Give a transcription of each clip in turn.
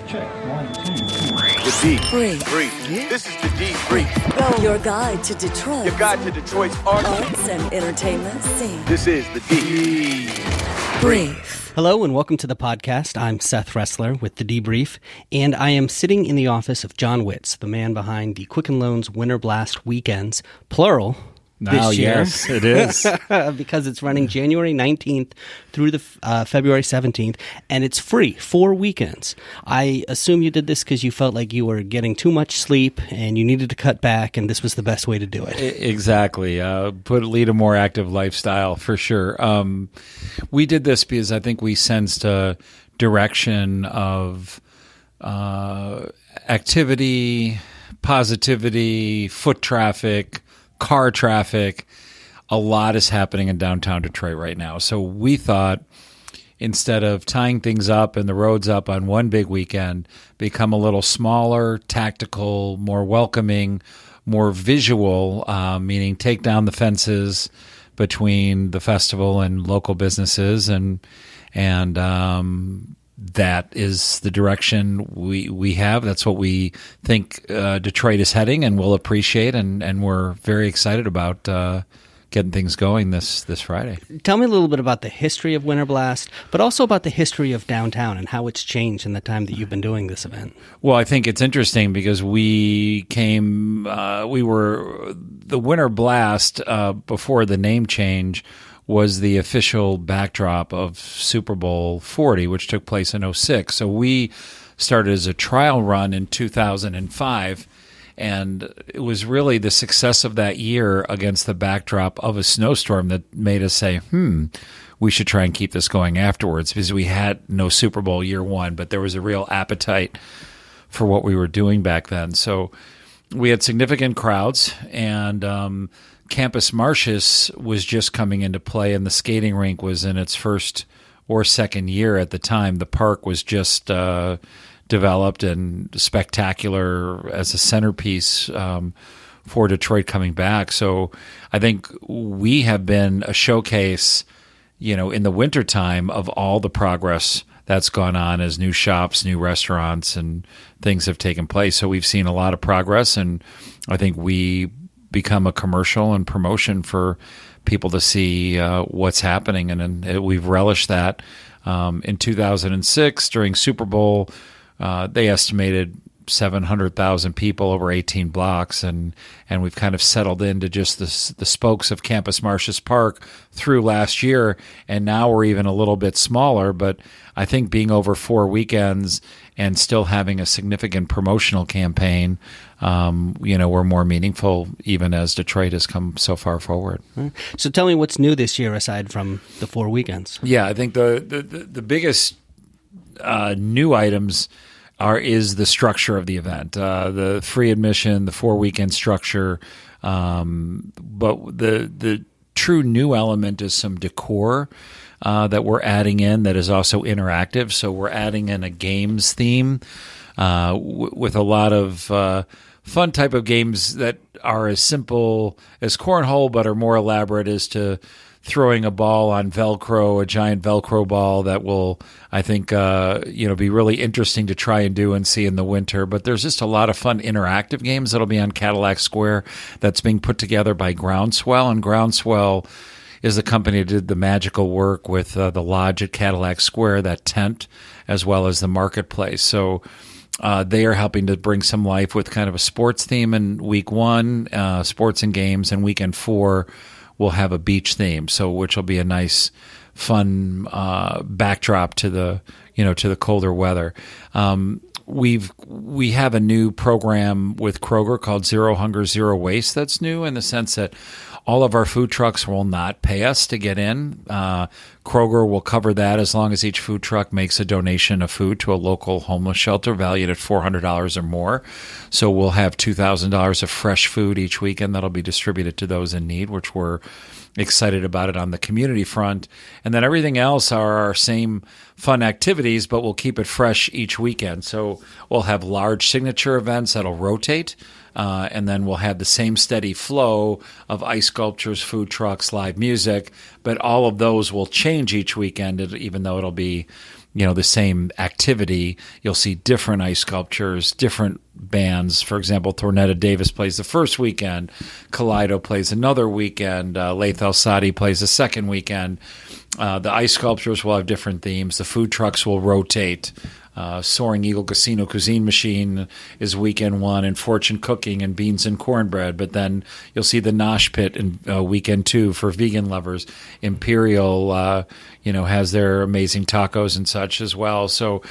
Check. 1, 2, 3. The D. Brief. This is the D Brief. Your guide to Detroit. Your guide to Detroit's arts and entertainment scene. This is the D Brief. Hello and welcome to the podcast. I'm Seth Ressler with The Debrief, and I am sitting in the office of Jon Witz, the man behind the Quicken Loans Winter Blast Weekends, plural, this year. Yes, it is. Because it's running January 19th through the February 17th, and it's free, 4 weekends. I assume you did this because you felt like you were getting too much sleep and you needed to cut back, and this was the best way to do it. Exactly. Lead a more active lifestyle, for sure. We did this because I think we sensed a direction of activity, positivity, foot traffic, car traffic. A lot is happening in downtown Detroit right now. So we thought, instead of tying things up and the roads up on one big weekend, become a little smaller, tactical, more welcoming, more visual, meaning take down the fences between the festival and local businesses, and that is the direction we have. That's what we think Detroit is heading, and we'll appreciate, and we're very excited about getting things going this Friday. Tell me a little bit about the history of Winter Blast, but also about the history of downtown and how it's changed in the time that you've been doing this event. Well, I think it's interesting because the Winter Blast, before the name change, was the official backdrop of Super Bowl 40, which took place in 2006. So we started as a trial run in 2005, and it was really the success of that year against the backdrop of a snowstorm that made us say, we should try and keep this going afterwards, because we had no Super Bowl year one, but there was a real appetite for what we were doing back then. So we had significant crowds, and Campus Martius was just coming into play, and the skating rink was in its first or second year at the time. The park was just developed and spectacular as a centerpiece for Detroit coming back. So I think we have been a showcase, in the wintertime, of all the progress that's gone on as new shops, new restaurants, and things have taken place. So we've seen a lot of progress, and I think we become a commercial and promotion for people to see what's happening, and we've relished that. In 2006, during Super Bowl, they estimated 700,000 people over 18 blocks, and we've kind of settled into just the spokes of Campus Martius Park through last year, and now we're even a little bit smaller, but I think being over 4 weekends and still having a significant promotional campaign, we're more meaningful even as Detroit has come so far forward. So tell me what's new this year aside from the 4 weekends. Yeah, I think the biggest new items is the structure of the event, the free admission, the 4-weekend structure. But the true new element is some decor that we're adding in that is also interactive. So we're adding in a games theme with a lot of fun type of games that are as simple as cornhole, but are more elaborate as to throwing a ball on Velcro, a giant Velcro ball that will, I think, be really interesting to try and do and see in the winter. But there's just a lot of fun interactive games that'll be on Cadillac Square that's being put together by Groundswell. And Groundswell is the company that did the magical work with the lodge at Cadillac Square, that tent, as well as the marketplace. So they are helping to bring some life with kind of a sports theme in week 1, sports and games, and weekend 4 we'll have a beach theme, which will be a nice, fun backdrop to the colder weather. We have a new program with Kroger called Zero Hunger, Zero Waste. That's new in the sense that all of our food trucks will not pay us to get in. Kroger will cover that as long as each food truck makes a donation of food to a local homeless shelter valued at $400 or more. So we'll have $2,000 of fresh food each weekend that'll be distributed to those in need, which we're excited about it on the community front. And then everything else are our same fun activities, but we'll keep it fresh each weekend. So we'll have large signature events that'll rotate. And then we'll have the same steady flow of ice sculptures, food trucks, live music, but all of those will change each weekend, even though it'll be, the same activity. You'll see different ice sculptures, different bands. For example, Tornetta Davis plays the first weekend, Kaleido plays another weekend, Laith El-Sadi plays the second weekend. The ice sculptures will have different themes. The food trucks will rotate. Soaring Eagle Casino Cuisine Machine is weekend one, and Fortune Cooking and Beans and Cornbread. But then you'll see the Nosh Pit in weekend two for vegan lovers. Imperial, has their amazing tacos and such as well. So,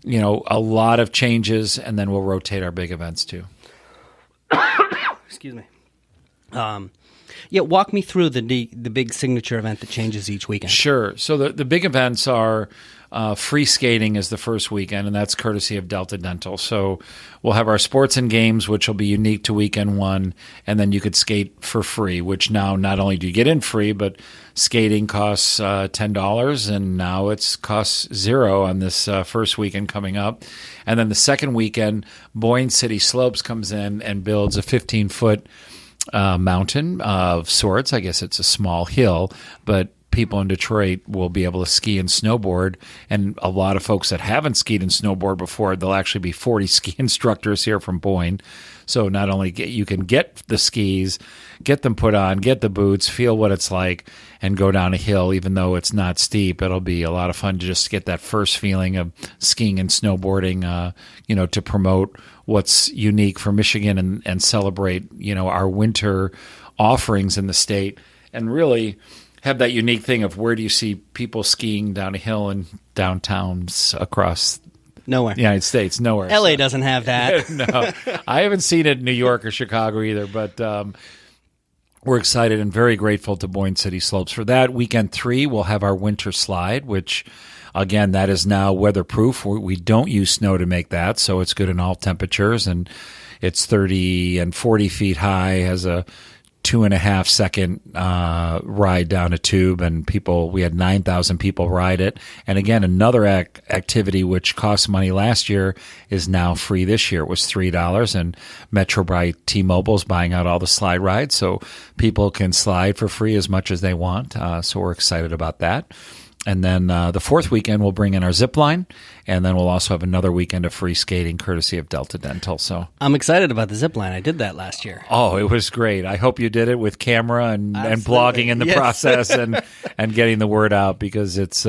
a lot of changes, and then we'll rotate our big events too. Excuse me. Walk me through the big signature event that changes each weekend. Sure. So the big events are free skating is the first weekend, and that's courtesy of Delta Dental. So we'll have our sports and games, which will be unique to weekend one, and then you could skate for free, which now not only do you get in free, but skating costs $10, and now it's costs $0 on this first weekend coming up. And then the second weekend, Boyne City Slopes comes in and builds a 15-foot mountain of sorts. I guess it's a small hill, but people in Detroit will be able to ski and snowboard. And a lot of folks that haven't skied and snowboard before, there'll actually be 40 ski instructors here from Boyne. So not only you can get the skis, get them put on, get the boots, feel what it's like, and go down a hill, even though it's not steep. It'll be a lot of fun to just get that first feeling of skiing and snowboarding, to promote what's unique for Michigan and celebrate, our winter offerings in the state, and really have that unique thing of where do you see people skiing down a hill in downtowns across Nowhere. the United States? Nowhere. LA doesn't have that. No, I haven't seen it in New York or Chicago either, but we're excited and very grateful to Boyne City Slopes for that. Weekend 3, we'll have our winter slide, which, again, that is now weatherproof. We don't use snow to make that, so it's good in all temperatures, and it's 30 and 40 feet high, has a 2.5 second ride down a tube, and we had 9,000 people ride it. And again, another activity which cost money last year is now free this year. It was $3, and Metro by T-Mobile is buying out all the slide rides, so people can slide for free as much as they want. So we're excited about that. And then the fourth weekend, we'll bring in our Zipline, and then we'll also have another weekend of free skating courtesy of Delta Dental. So I'm excited about the Zipline. I did that last year. Oh, it was great. I hope you did it with camera and blogging in the process and getting the word out, because it's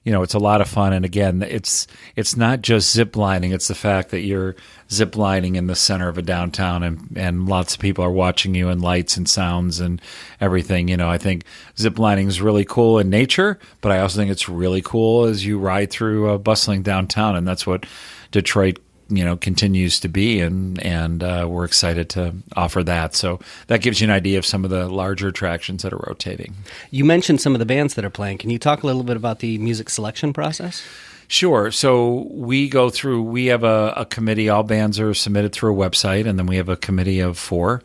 it's a lot of fun. And again, it's not just zip lining. It's the fact that you're zip lining in the center of a downtown, and lots of people are watching you, and lights and sounds and everything. I think zip lining is really cool in nature, but I also think it's really cool as you ride through a bustling downtown, and that's what Detroit continues to be, and we're excited to offer that. So that gives you an idea of some of the larger attractions that are rotating. You mentioned some of the bands that are playing. Can you talk a little bit about the music selection process? Sure. So we have a committee. All bands are submitted through a website, and then we have a committee of 4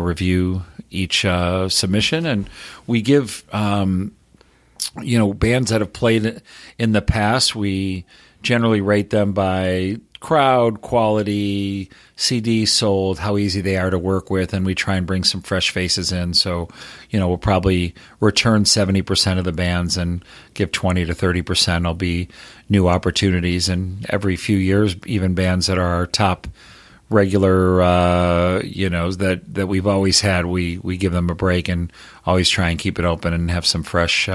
review each submission, and we give bands that have played in the past, we generally rate them by crowd, quality, CD sold, how easy they are to work with, and we try and bring some fresh faces in. So, we'll probably return 70% of the bands and give 20 to 30% will be new opportunities. And every few years, even bands that are our top regular, that we've always had, we give them a break and always try and keep it open and have some fresh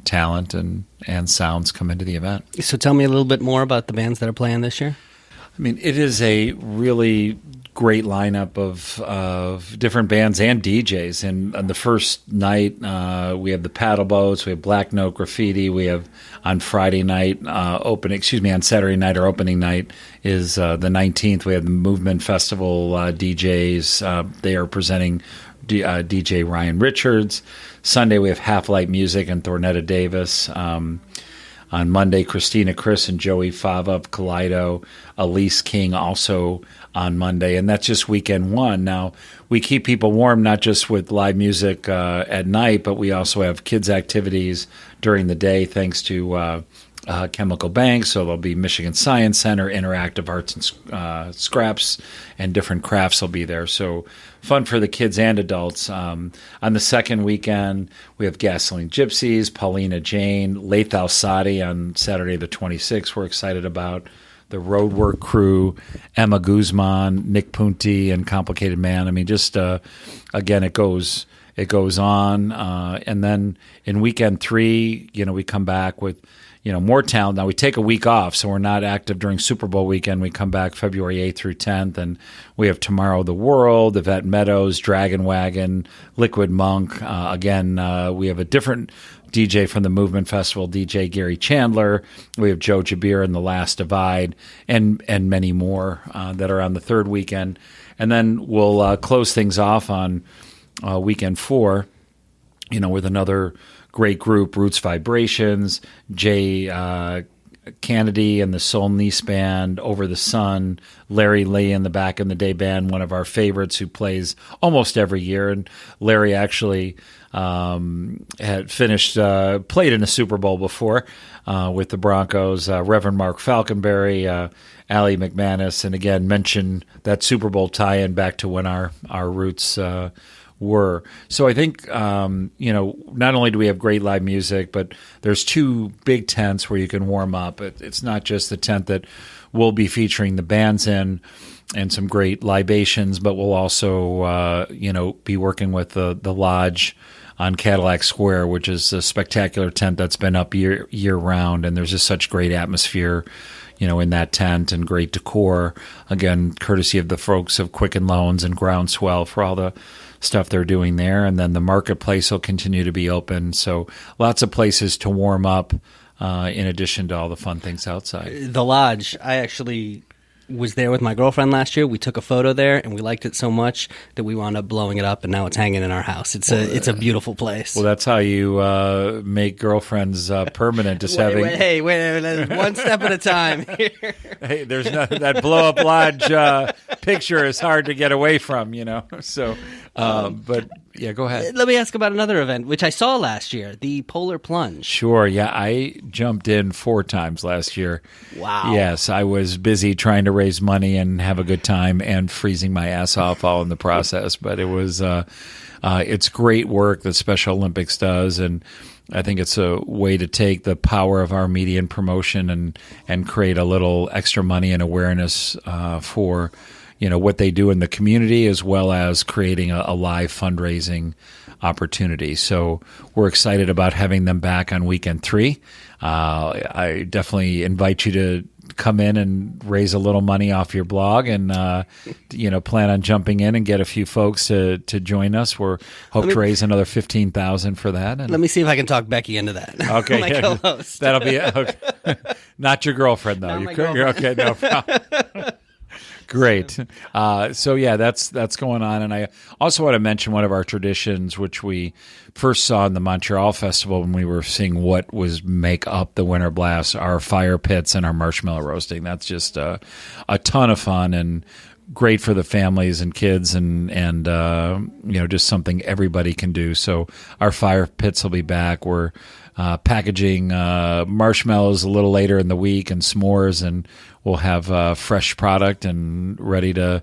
talent and sounds come into the event. So tell me a little bit more about the bands that are playing this year. I mean, it is a really great lineup of different bands and DJs. And on the first night, we have the Paddle Boats, we have Black Note Graffiti, we have on Friday night, on Saturday night, our opening night is the 19th. We have the Movement Festival DJs. They are presenting DJ Ryan Richards. Sunday, we have Half Light Music and Thornetta Davis. On Monday, Christina Chris and Joey Fava of Kaleido, Elise King also on Monday, and that's just weekend one. Now, we keep people warm not just with live music at night, but we also have kids' activities during the day thanks to Chemical Bank, so there'll be Michigan Science Center, interactive arts and scraps, and different crafts will be there. So fun for the kids and adults. On the second weekend, we have Gasoline Gypsies, Paulina Jane, Lathal Sadi on Saturday the 26th. We're excited about the Roadwork Crew, Emma Guzman, Nick Punti, and Complicated Man. I mean, just again, it goes on, and then in weekend 3, we come back with more talent. Now we take a week off, so we're not active during Super Bowl weekend. We come back February 8th through 10th, and we have Tomorrow the World, Yvette Meadows, Dragon Wagon, Liquid Monk. Again, we have a different DJ from the Movement Festival, DJ Gary Chandler. We have Joe Jabir and The Last Divide, and many more that are on the third weekend. And then we'll close things off on weekend 4, with another great group, Roots Vibrations, Jay Kennedy and the Soul Niece Band, Over the Sun, Larry Lee in the Back in the Day Band, one of our favorites who plays almost every year. And Larry actually had played in a Super Bowl before with the Broncos. Reverend Mark Falconberry, Allie McManus, and again, mention that Super Bowl tie-in back to when our roots were. So I think, not only do we have great live music, but there's 2 big tents where you can warm up. It's not just the tent that we'll be featuring the bands in and some great libations, but we'll also, be working with the Lodge on Cadillac Square, which is a spectacular tent that's been up year round, and there's just such great atmosphere in that tent and great decor. Again, courtesy of the folks of Quicken Loans and Groundswell for all the stuff they're doing there. And then the marketplace will continue to be open. So lots of places to warm up in addition to all the fun things outside. The Lodge, I actually was there with my girlfriend last year. We took a photo there, and we liked it so much that we wound up blowing it up, and now it's hanging in our house. It's a beautiful place. Well, that's how you make girlfriends permanent. Just wait, one step at a time here. Hey, there's that blow up Lodge picture is hard to get away from, So, but yeah, go ahead. Let me ask about another event, which I saw last year, the Polar Plunge. Sure, yeah. I jumped in 4 times last year. Wow. Yes, I was busy trying to raise money and have a good time and freezing my ass off all in the process. But it was, it's great work that Special Olympics does, and I think it's a way to take the power of our media and promotion and create a little extra money and awareness for what they do in the community, as well as creating a live fundraising opportunity. So we're excited about having them back on weekend 3. I definitely invite you to come in and raise a little money off your blog and, plan on jumping in and get a few folks to join us. We're hope to raise another $15,000 for that. And let me see if I can talk Becky into that. Okay. My co-host. That'll be it. Okay. Not your girlfriend, though. You're okay. No problem. Great. So yeah, that's going on. And I also want to mention one of our traditions, which we first saw in the Montreal Festival when we were seeing what was make up the Winter Blast, our fire pits and our marshmallow roasting. That's just a ton of fun and great for the families and kids and just something everybody can do. So our fire pits will be back. We're packaging marshmallows a little later in the week and s'mores, and we'll have fresh product and ready to,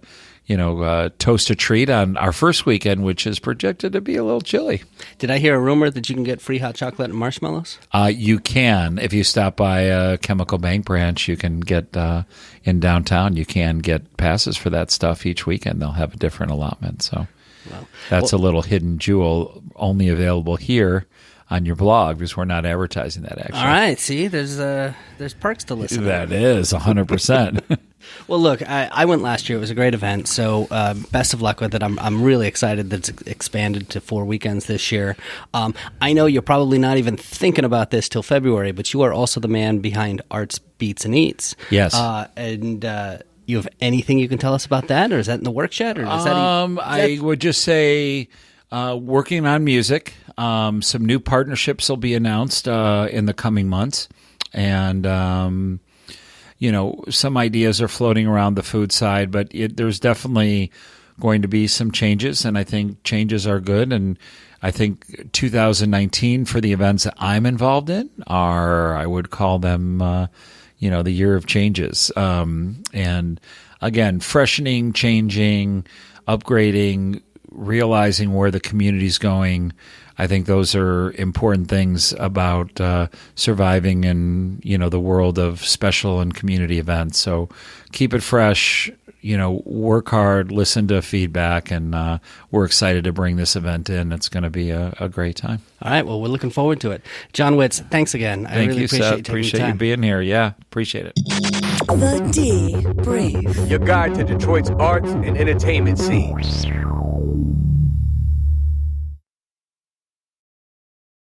toast a treat on our first weekend, which is projected to be a little chilly. Did I hear a rumor that you can get free hot chocolate and marshmallows? You can. If you stop by a Chemical Bank branch, you can get, in downtown, you can get passes for that stuff each weekend. They'll have a different allotment. So that's a little hidden jewel only available here on your blog, because we're not advertising that, actually. All right. See, there's perks to listen to. That is 100%. Well, look, I went last year. It was a great event, so best of luck with it. I'm really excited that it's expanded to 4 weekends this year. I know you're probably not even thinking about this till February, but you are also the man behind Arts, Beats, and Eats. Yes. You have anything you can tell us about that, or is that in the works yet? Or is I would just say working on music. Some new partnerships will be announced in the coming months. And, some ideas are floating around the food side, but there's definitely going to be some changes, and I think changes are good. And I think 2019 for the events that I'm involved in are, I would call them, the year of changes. And again, freshening, changing, upgrading, realizing where the community's going. I think those are important things about surviving in, the world of special and community events. So keep it fresh, work hard, listen to feedback, and we're excited to bring this event in. It's going to be a great time. All right. Well, we're looking forward to it. Jon Witz, thanks again. I really appreciate Seth. you taking Appreciate the you time. being here. Yeah, appreciate it. The D Brief. Your guide to Detroit's arts and entertainment scene.